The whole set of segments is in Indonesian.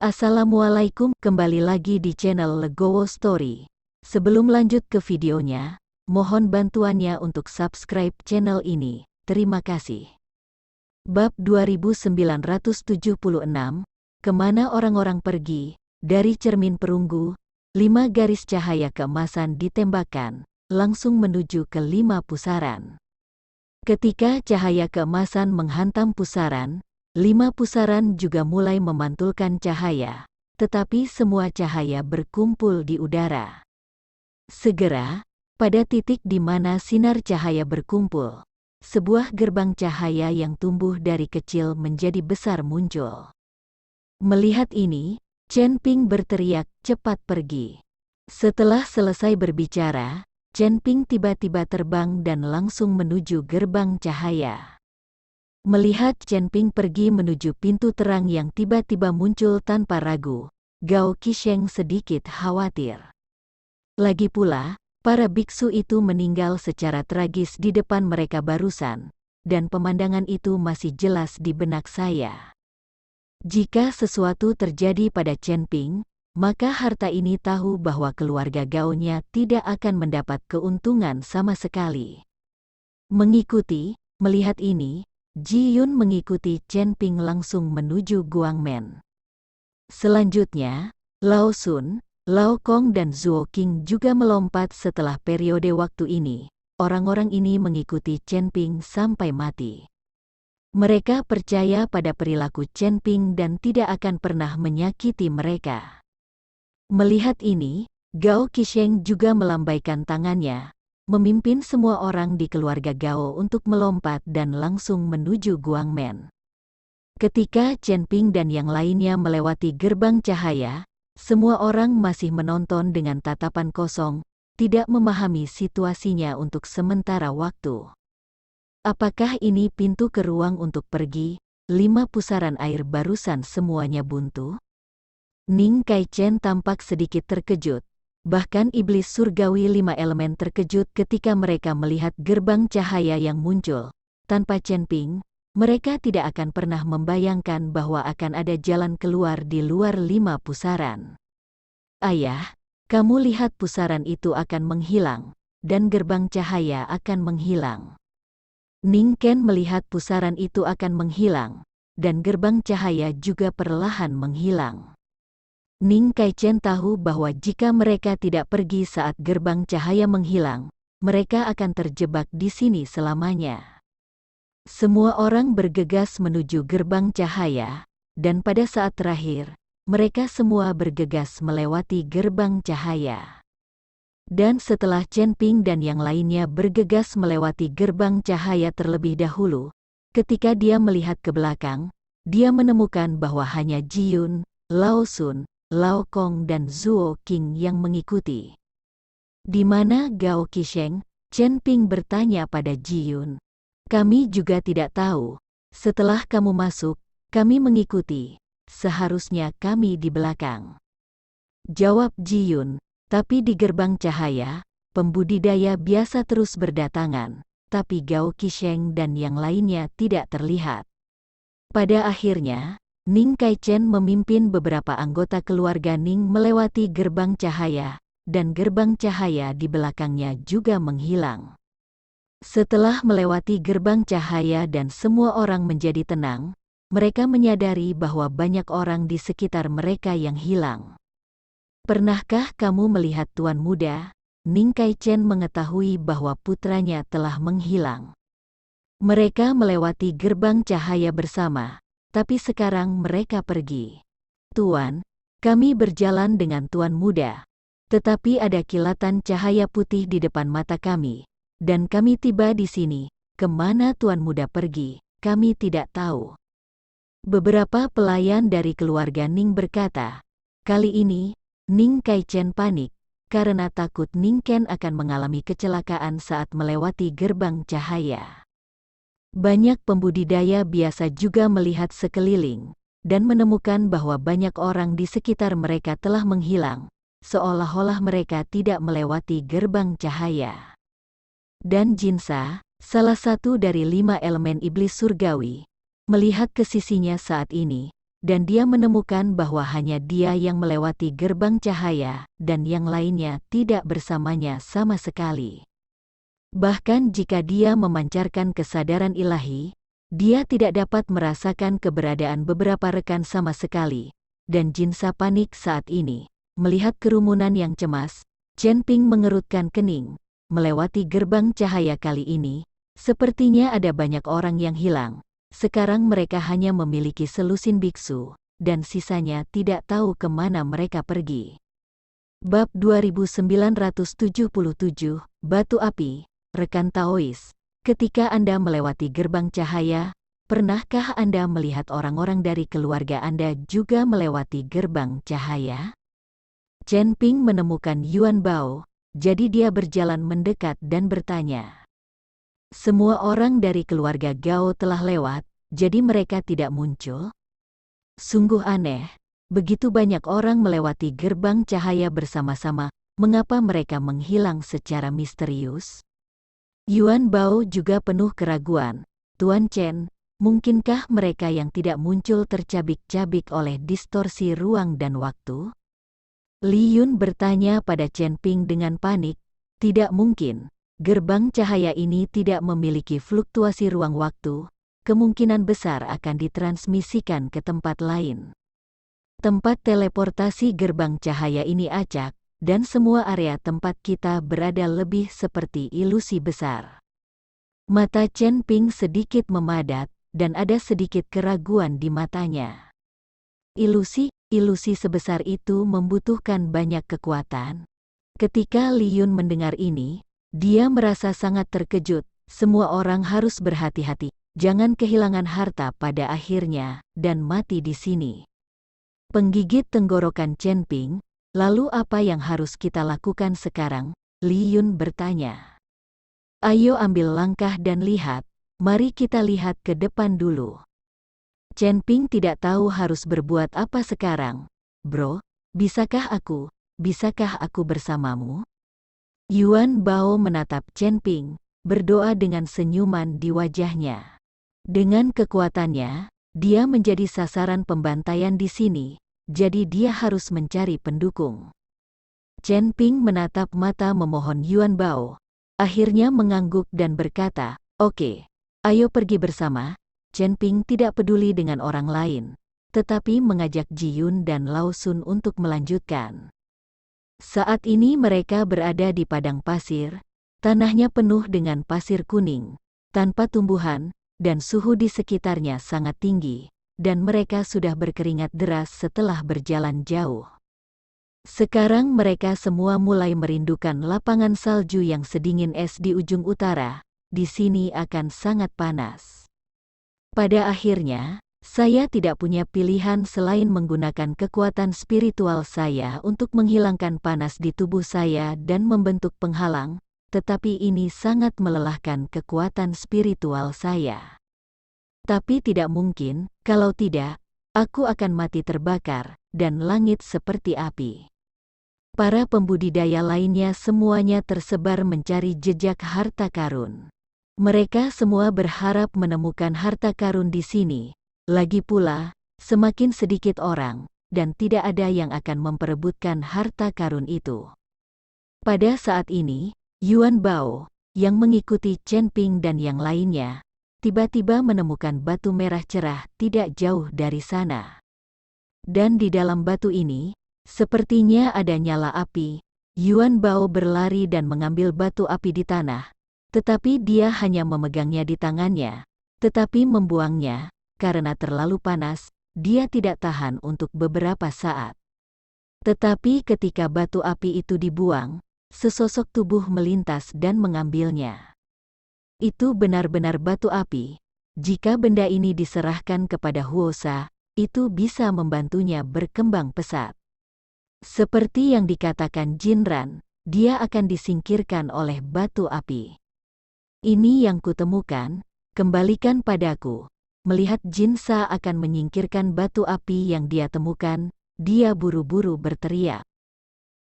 Assalamualaikum, kembali lagi di channel Legowo Story. Sebelum lanjut ke videonya, mohon bantuannya untuk subscribe channel ini. Terima kasih. Bab 2976, Kemana orang-orang pergi? Dari cermin perunggu, 5 garis cahaya keemasan ditembakkan, langsung menuju ke 5 pusaran. Ketika cahaya keemasan menghantam pusaran, 5 pusaran juga mulai memantulkan cahaya, tetapi semua cahaya berkumpul di udara. Segera, pada titik di mana sinar cahaya berkumpul, sebuah gerbang cahaya yang tumbuh dari kecil menjadi besar muncul. Melihat ini, Chen Ping berteriak, "Cepat pergi!" Setelah selesai berbicara, Chen Ping tiba-tiba terbang dan langsung menuju gerbang cahaya. Melihat Chen Ping pergi menuju pintu terang yang tiba-tiba muncul tanpa ragu, Gao Qisheng sedikit khawatir. Lagi pula, para biksu itu meninggal secara tragis di depan mereka barusan, dan pemandangan itu masih jelas di benak saya. Jika sesuatu terjadi pada Chen Ping, maka harta ini tahu bahwa keluarga Gao-nya tidak akan mendapat keuntungan sama sekali. Melihat ini, Ji Yun mengikuti Chen Ping langsung menuju Guangmen. Selanjutnya, Lao Sun, Lao Kong dan Zuo Qing juga melompat setelah periode waktu ini. Orang-orang ini mengikuti Chen Ping sampai mati. Mereka percaya pada perilaku Chen Ping dan tidak akan pernah menyakiti mereka. Melihat ini, Gao Qisheng juga melambaikan tangannya, memimpin semua orang di keluarga Gao untuk melompat dan langsung menuju Guangmen. Ketika Chen Ping dan yang lainnya melewati gerbang cahaya, semua orang masih menonton dengan tatapan kosong, tidak memahami situasinya untuk sementara waktu. Apakah ini pintu ke ruang untuk pergi? 5 pusaran air barusan semuanya buntu? Ning Kai Chen tampak sedikit terkejut. Bahkan iblis surgawi 5 elemen terkejut ketika mereka melihat gerbang cahaya yang muncul. Tanpa Chen Ping, mereka tidak akan pernah membayangkan bahwa akan ada jalan keluar di luar 5 pusaran. Ayah, kamu lihat pusaran itu akan menghilang, dan gerbang cahaya akan menghilang. Ning Ken melihat pusaran itu akan menghilang, dan gerbang cahaya juga perlahan menghilang. Ning Kai Chen tahu bahwa jika mereka tidak pergi saat gerbang cahaya menghilang, mereka akan terjebak di sini selamanya. Semua orang bergegas menuju gerbang cahaya, dan pada saat terakhir, mereka semua bergegas melewati gerbang cahaya. Dan setelah Chen Ping dan yang lainnya bergegas melewati gerbang cahaya terlebih dahulu, ketika dia melihat ke belakang, dia menemukan bahwa hanya Ji Yun, Lao Sun, Lao Kong dan Zuo Qing yang mengikuti. Di mana Gao Qisheng? Chen Ping bertanya pada Ji Yun. Kami juga tidak tahu. Setelah kamu masuk, kami mengikuti. Seharusnya kami di belakang. Jawab Ji Yun. Tapi di gerbang cahaya, pembudidaya biasa terus berdatangan, tapi Gao Qisheng dan yang lainnya tidak terlihat. Pada akhirnya, Ning Kai Chen memimpin beberapa anggota keluarga Ning melewati gerbang cahaya, dan gerbang cahaya di belakangnya juga menghilang. Setelah melewati gerbang cahaya dan semua orang menjadi tenang, mereka menyadari bahwa banyak orang di sekitar mereka yang hilang. Pernahkah kamu melihat Tuan Muda? Ning Kai Chen mengetahui bahwa putranya telah menghilang. Mereka melewati gerbang cahaya bersama. Tapi sekarang mereka pergi. Tuan, kami berjalan dengan Tuan Muda. Tetapi ada kilatan cahaya putih di depan mata kami. Dan kami tiba di sini. Kemana Tuan Muda pergi, kami tidak tahu. Beberapa pelayan dari keluarga Ning berkata. Kali ini, Ning Kai Chen panik, karena takut Ning Ken akan mengalami kecelakaan saat melewati gerbang cahaya. Banyak pembudidaya biasa juga melihat sekeliling, dan menemukan bahwa banyak orang di sekitar mereka telah menghilang, seolah-olah mereka tidak melewati gerbang cahaya. Dan Jinsa, salah satu dari 5 elemen iblis surgawi, melihat ke sisinya saat ini, dan dia menemukan bahwa hanya dia yang melewati gerbang cahaya, dan yang lainnya tidak bersamanya sama sekali. Bahkan jika dia memancarkan kesadaran ilahi, dia tidak dapat merasakan keberadaan beberapa rekan sama sekali, dan Jinsa panik saat ini. Melihat kerumunan yang cemas, Chen Ping mengerutkan kening. Melewati gerbang cahaya kali ini, sepertinya ada banyak orang yang hilang. Sekarang mereka hanya memiliki selusin biksu, dan sisanya tidak tahu kemana mereka pergi. Bab 2977, Batu Api. Rekan Taois, ketika Anda melewati gerbang cahaya, pernahkah Anda melihat orang-orang dari keluarga Anda juga melewati gerbang cahaya? Chen Ping menemukan Yuan Bao, jadi dia berjalan mendekat dan bertanya. Semua orang dari keluarga Gao telah lewat, jadi mereka tidak muncul? Sungguh aneh, begitu banyak orang melewati gerbang cahaya bersama-sama, mengapa mereka menghilang secara misterius? Yuan Bao juga penuh keraguan. Tuan Chen, mungkinkah mereka yang tidak muncul tercabik-cabik oleh distorsi ruang dan waktu? Li Yun bertanya pada Chen Ping dengan panik. Tidak mungkin, gerbang cahaya ini tidak memiliki fluktuasi ruang waktu, kemungkinan besar akan ditransmisikan ke tempat lain. Tempat teleportasi gerbang cahaya ini acak, dan semua area tempat kita berada lebih seperti ilusi besar. Mata Chen Ping sedikit memadat, dan ada sedikit keraguan di matanya. Ilusi sebesar itu membutuhkan banyak kekuatan. Ketika Li Yun mendengar ini, dia merasa sangat terkejut. Semua orang harus berhati-hati, jangan kehilangan harta pada akhirnya, dan mati di sini. Penggigit tenggorokan Chen Ping, lalu apa yang harus kita lakukan sekarang? Li Yun bertanya. Ayo ambil langkah dan lihat, mari kita lihat ke depan dulu. Chen Ping tidak tahu harus berbuat apa sekarang. Bro, bisakah aku bersamamu? Yuan Bao menatap Chen Ping, berdoa dengan senyuman di wajahnya. Dengan kekuatannya, dia menjadi sasaran pembantaian di sini, jadi dia harus mencari pendukung. Chen Ping menatap mata memohon Yuan Bao, akhirnya mengangguk dan berkata, "Oke, ayo pergi bersama." Chen Ping tidak peduli dengan orang lain, tetapi mengajak Ji Yun dan Lao Sun untuk melanjutkan. Saat ini mereka berada di padang pasir, tanahnya penuh dengan pasir kuning, tanpa tumbuhan, dan suhu di sekitarnya sangat tinggi, dan mereka sudah berkeringat deras setelah berjalan jauh. Sekarang mereka semua mulai merindukan lapangan salju yang sedingin es di ujung utara. Di sini akan sangat panas. Pada akhirnya, saya tidak punya pilihan selain menggunakan kekuatan spiritual saya untuk menghilangkan panas di tubuh saya dan membentuk penghalang, tetapi ini sangat melelahkan kekuatan spiritual saya. Tapi tidak mungkin, kalau tidak, aku akan mati terbakar, dan langit seperti api. Para pembudidaya lainnya semuanya tersebar mencari jejak harta karun. Mereka semua berharap menemukan harta karun di sini. Lagi pula, semakin sedikit orang, dan tidak ada yang akan memperebutkan harta karun itu. Pada saat ini, Yuan Bao, yang mengikuti Chen Ping dan yang lainnya, tiba-tiba menemukan batu merah cerah tidak jauh dari sana. Dan di dalam batu ini, sepertinya ada nyala api. Yuan Bao berlari dan mengambil batu api di tanah. Tetapi dia hanya memegangnya di tangannya, tetapi membuangnya, karena terlalu panas, dia tidak tahan untuk beberapa saat. Tetapi ketika batu api itu dibuang, sesosok tubuh melintas dan mengambilnya. Itu benar-benar batu api. Jika benda ini diserahkan kepada Huosa, itu bisa membantunya berkembang pesat. Seperti yang dikatakan Jinran, dia akan disingkirkan oleh batu api. Ini yang kutemukan, kembalikan padaku. Melihat Jinsa akan menyingkirkan batu api yang dia temukan, dia buru-buru berteriak.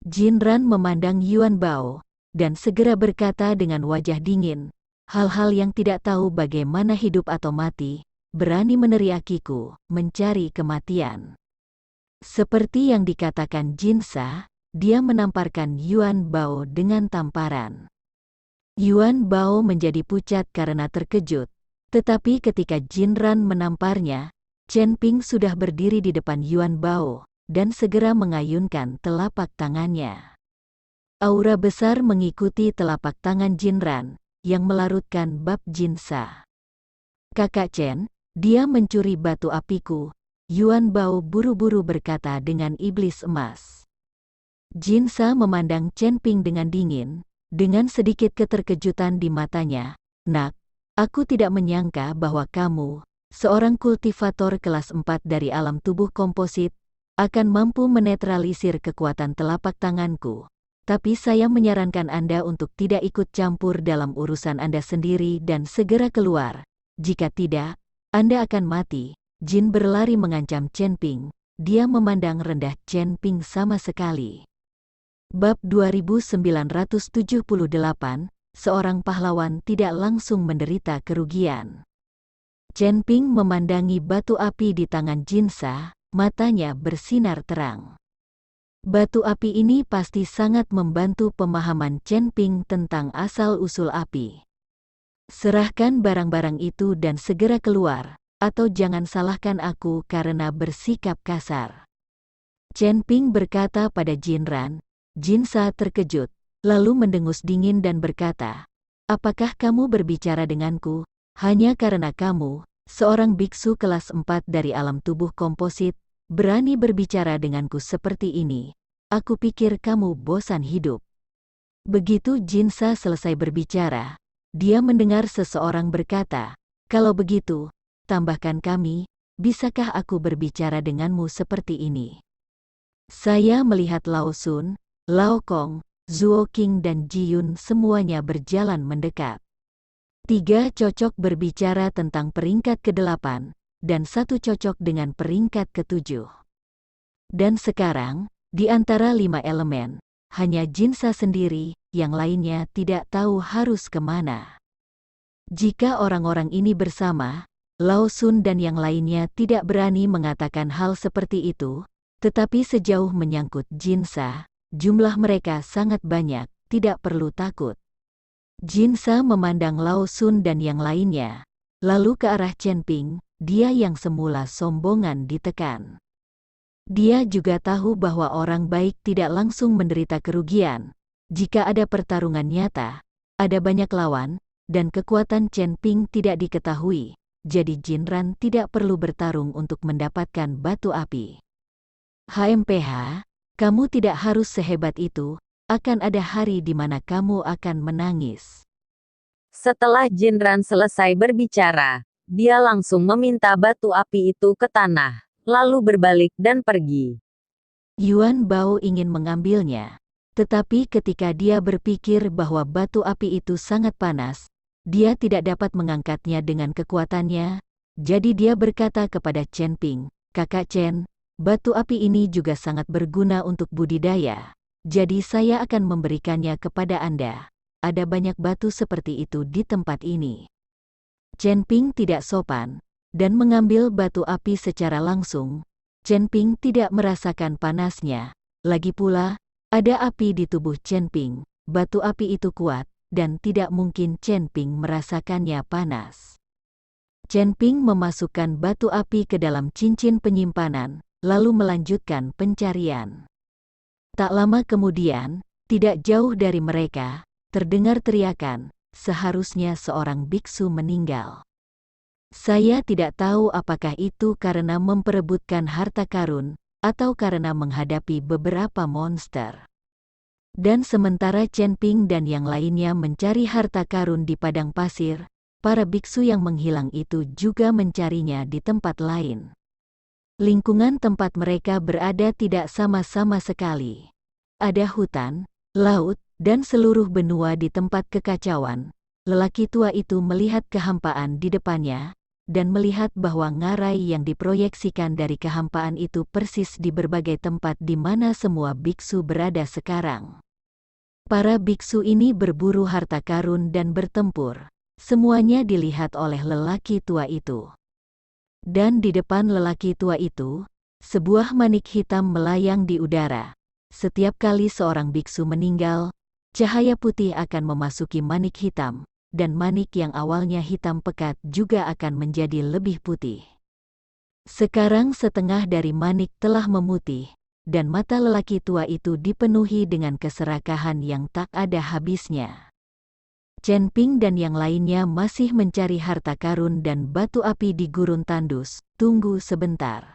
Jinran memandang Yuan Bao, dan segera berkata dengan wajah dingin, hal-hal yang tidak tahu bagaimana hidup atau mati, berani meneriakiku, mencari kematian. Seperti yang dikatakan Jinsa, dia menamparkan Yuan Bao dengan tamparan. Yuan Bao menjadi pucat karena terkejut, tetapi ketika Jinran menamparnya, Chen Ping sudah berdiri di depan Yuan Bao dan segera mengayunkan telapak tangannya. Aura besar mengikuti telapak tangan Jinran yang melarutkan bab Jinsa. Kakak Chen, dia mencuri batu apiku, Yuan Bao buru-buru berkata dengan iblis emas. Jinsa memandang Chen Ping dengan dingin, dengan sedikit keterkejutan di matanya. Nak, aku tidak menyangka bahwa kamu, seorang kultivator kelas 4 dari alam tubuh komposit, akan mampu menetralisir kekuatan telapak tanganku. Tapi saya menyarankan Anda untuk tidak ikut campur dalam urusan Anda sendiri dan segera keluar. Jika tidak, Anda akan mati. Jin berlari mengancam Chen Ping. Dia memandang rendah Chen Ping sama sekali. Bab 2978, seorang pahlawan tidak langsung menderita kerugian. Chen Ping memandangi batu api di tangan Jinsa, matanya bersinar terang. Batu api ini pasti sangat membantu pemahaman Chen Ping tentang asal-usul api. Serahkan barang-barang itu dan segera keluar, atau jangan salahkan aku karena bersikap kasar. Chen Ping berkata pada Jinran. Jinsa terkejut, lalu mendengus dingin dan berkata, apakah kamu berbicara denganku, hanya karena kamu, seorang biksu kelas 4 dari alam tubuh komposit, berani berbicara denganku seperti ini? Aku pikir kamu bosan hidup. Begitu Jinsa selesai berbicara, dia mendengar seseorang berkata, kalau begitu, tambahkan kami, bisakah aku berbicara denganmu seperti ini? Saya melihat Lao Sun, Lao Kong, Zuo King dan Ji Yun semuanya berjalan mendekat. 3 cocok berbicara tentang peringkat ke-8, dan 1 cocok dengan peringkat ke-7. Dan sekarang, di antara 5 elemen, hanya Jinsa sendiri, yang lainnya tidak tahu harus kemana. Jika orang-orang ini bersama, Lao Sun dan yang lainnya tidak berani mengatakan hal seperti itu, tetapi sejauh menyangkut Jinsa, jumlah mereka sangat banyak, tidak perlu takut. Jinsa memandang Lao Sun dan yang lainnya, lalu ke arah Chen Ping, dia yang semula sombongan ditekan. Dia juga tahu bahwa orang baik tidak langsung menderita kerugian. Jika ada pertarungan nyata, ada banyak lawan, dan kekuatan Chen Ping tidak diketahui, jadi Jinran tidak perlu bertarung untuk mendapatkan batu api. HMPH, kamu tidak harus sehebat itu, akan ada hari di mana kamu akan menangis. Setelah Jinran selesai berbicara, dia langsung meminta batu api itu ke tanah, lalu berbalik dan pergi. Yuan Bao ingin mengambilnya, tetapi ketika dia berpikir bahwa batu api itu sangat panas, dia tidak dapat mengangkatnya dengan kekuatannya, jadi dia berkata kepada Chen Ping, Kakak Chen, batu api ini juga sangat berguna untuk budidaya, jadi saya akan memberikannya kepada Anda. Ada banyak batu seperti itu di tempat ini. Chen Ping tidak sopan, dan mengambil batu api secara langsung. Chen Ping tidak merasakan panasnya. Lagi pula, ada api di tubuh Chen Ping. Batu api itu kuat, dan tidak mungkin Chen Ping merasakannya panas. Chen Ping memasukkan batu api ke dalam cincin penyimpanan, lalu melanjutkan pencarian. Tak lama kemudian, tidak jauh dari mereka, terdengar teriakan, seharusnya seorang biksu meninggal. Saya tidak tahu apakah itu karena memperebutkan harta karun, atau karena menghadapi beberapa monster. Dan sementara Chen Ping dan yang lainnya mencari harta karun di padang pasir, para biksu yang menghilang itu juga mencarinya di tempat lain. Lingkungan tempat mereka berada tidak sama-sama sekali. Ada hutan, laut, dan seluruh benua di tempat kekacauan. Lelaki tua itu melihat kehampaan di depannya, dan melihat bahwa ngarai yang diproyeksikan dari kehampaan itu persis di berbagai tempat di mana semua biksu berada sekarang. Para biksu ini berburu harta karun dan bertempur. Semuanya dilihat oleh lelaki tua itu. Dan di depan lelaki tua itu, sebuah manik hitam melayang di udara. Setiap kali seorang biksu meninggal, cahaya putih akan memasuki manik hitam, dan manik yang awalnya hitam pekat juga akan menjadi lebih putih. Sekarang setengah dari manik telah memutih, dan mata lelaki tua itu dipenuhi dengan keserakahan yang tak ada habisnya. Chen Ping dan yang lainnya masih mencari harta karun dan batu api di gurun tandus. Tunggu sebentar.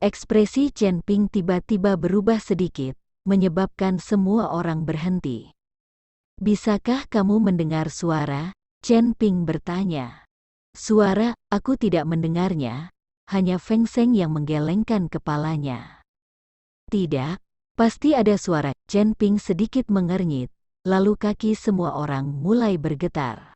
Ekspresi Chen Ping tiba-tiba berubah sedikit, menyebabkan semua orang berhenti. Bisakah kamu mendengar suara? Chen Ping bertanya. Suara, aku tidak mendengarnya, hanya Feng Seng yang menggelengkan kepalanya. Tidak, pasti ada suara. Chen Ping sedikit mengernyit. Lalu kaki semua orang mulai bergetar.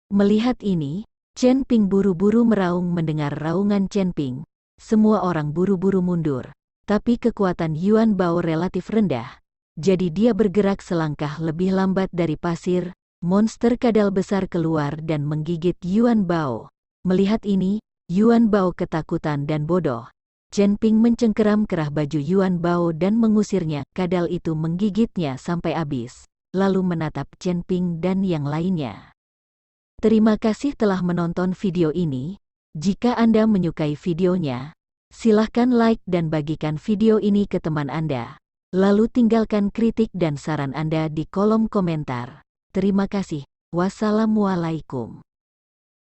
Melihat ini, Chen Ping buru-buru meraung mendengar raungan Chen Ping. Semua orang buru-buru mundur, tapi kekuatan Yuan Bao relatif rendah. Jadi dia bergerak selangkah lebih lambat dari pasir. Monster kadal besar keluar dan menggigit Yuan Bao. Melihat ini, Yuan Bao ketakutan dan bodoh. Chen Ping mencengkeram kerah baju Yuan Bao dan mengusirnya. Kadal itu menggigitnya sampai habis. Lalu menatap Chen Ping dan yang lainnya. Terima kasih telah menonton video ini. Jika Anda menyukai videonya, silahkan like dan bagikan video ini ke teman Anda. Lalu tinggalkan kritik dan saran Anda di kolom komentar. Terima kasih. Wassalamualaikum.